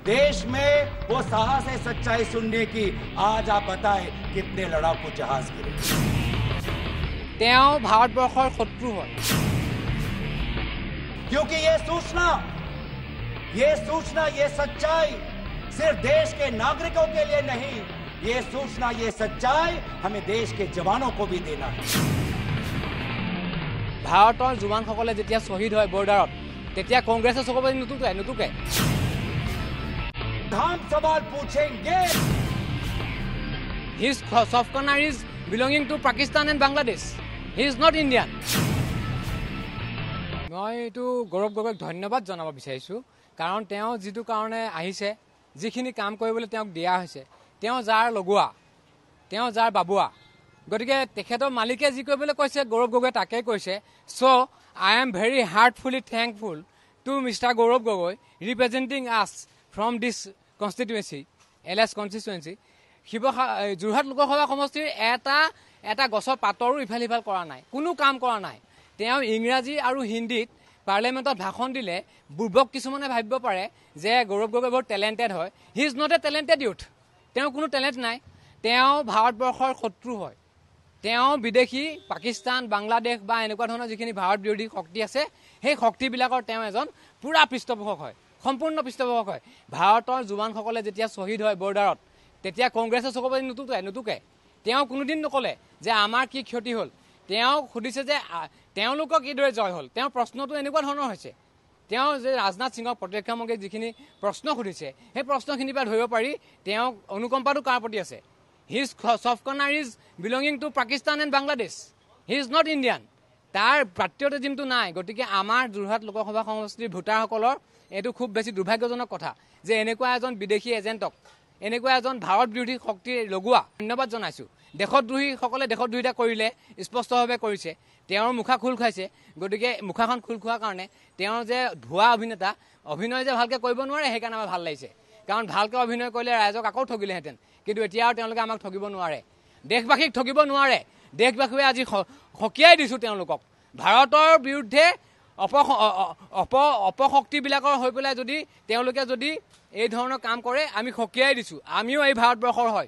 देश में वो साहस है सच्चाई सुनने की। आज आप बताएं कितने लड़ाकू जहाज गिरे। भारतवर्षर शत्रु है, क्योंकि ये सूचना, ये सच्चाई सिर्फ देश के नागरिकों के लिए नहीं, ये सूचना, ये सच्चाई हमें देश के जवानों को भी देना है। भारतर जवानসকলে যেতিয়া শহীদ হয় বৰ্ডাৰত, তেতিয়া কংগ্ৰেছে চকু নুতুকে। हम सवाल पूछेंगे। His soft corner is belonging to Pakistan and Bangladesh. He is not Indian. মই এইটো গৌৰৱ গগৈক ধন্যবাদ জনাব বিচাৰিছোঁ, কাৰণ তেওঁ যিটো কাৰণে আহিছে, যিখিনি কাম কৰিবলৈ তেওঁক দিয়া হৈছে, তেওঁ যাৰ লগোৱা, তেওঁ যাৰ বাবুৱা, গতিকে তেখেতৰ মালিকে যি কৰিবলৈ কৈছে গৌৰৱ গগৈ তাকেই কৈছে। So' I am very heartfully thankful to mister Gaurav Gogoi representing us from this constituency, LS constituency. Jorhat Lok Sabha সমষ্টিৰ এটা গছৰ পাতৰো ইফাল সিফাল কৰা নাই, কোনো কাম কৰা নাই। তেওঁ ইংৰাজী আৰু হিন্দীত পাৰ্লিয়ামেণ্টত ভাষণ দিলে বুৰ্বক কিছুমানে ভাবিব পাৰে যে গৌৰৱ গগৈ বহুত টেলেণ্টেড হয়। He is not a talented youth. তেওঁ কোনো টেলেণ্ট নাই। তেওঁ ভাৰতবৰ্ষৰ শত্ৰু হয়। তেওঁ বিদেশী পাকিস্তান, বাংলাদেশ বা এনেকুৱা ধৰণৰ যিখিনি ভাৰত বিৰোধী শক্তি আছে, সেই শক্তিবিলাকৰ তেওঁ এজন পুৰা পৃষ্ঠপোষক হয়, সম্পূৰ্ণ পৃষ্ঠপোষক হয়। ভাৰতৰ জোৱানসকলে যেতিয়া শ্বহীদ হয় বৰ্ডাৰত, তেতিয়া কংগ্ৰেছে চকু নুতুকে। তেওঁ কোনোদিন নক'লে যে আমাৰ কি ক্ষতি হ'ল। তেওঁ সুধিছে যে তেওঁলোকক কিদৰে জয় হ'ল। তেওঁৰ প্ৰশ্নটো এনেকুৱা ধৰণৰ হৈছে, তেওঁ যে ৰাজনাথ সিঙক প্ৰতিৰক্ষা মন্ত্ৰীক যিখিনি প্ৰশ্ন সুধিছে, সেই প্ৰশ্নখিনিৰ পৰা ধৰিব পাৰি তেওঁ অনুকম্পাটো কাৰ প্ৰতি আছে। His soft corner is belonging to Pakistan and Bangladesh. He is not Indian. তাৰ patriotismটো নাই। গতিকে আমাৰ যোৰহাট লোকসভা সমষ্টিৰ ভোটাৰসকলৰ এইটো খুব বেছি দুৰ্ভাগ্যজনক কথা যে এনেকুৱা এজন বিদেশী এজেণ্টক, এনেকুৱা এজন ভাৰত বিৰোধী শক্তিৰ লগোৱা। ধন্যবাদ জনাইছোঁ। দেশদ্ৰোহীসকলে দেশদ্ৰোহিতা কৰিলে, স্পষ্টভাৱে কৰিছে। তেওঁৰ মুখা খোল খাইছে। গতিকে মুখাখন খোল খোৱাৰ কাৰণে তেওঁৰ যে ভুৱা অভিনয় যে ভালকৈ কৰিব নোৱাৰে, সেইকাৰণে আমাৰ ভাল লাগিছে। কাৰণ ভালকৈ অভিনয় কৰিলে ৰাইজক আকৌ ঠগিলেহেঁতেন, কিন্তু এতিয়া আৰু তেওঁলোকে আমাক ঠগিব নোৱাৰে, দেশবাসীক ঠগিব নোৱাৰে। দেশবাসীয়ে আজি সকীয়াই দিছোঁ তেওঁলোকক। ভাৰতৰ বিৰুদ্ধে অপশক্তিবিলাকৰ হৈ পেলাই যদি তেওঁলোকে যদি এই ধৰণৰ কাম কৰে, আমি সকীয়াই দিছোঁ। আমিও এই ভাৰতবৰ্ষৰ হয়।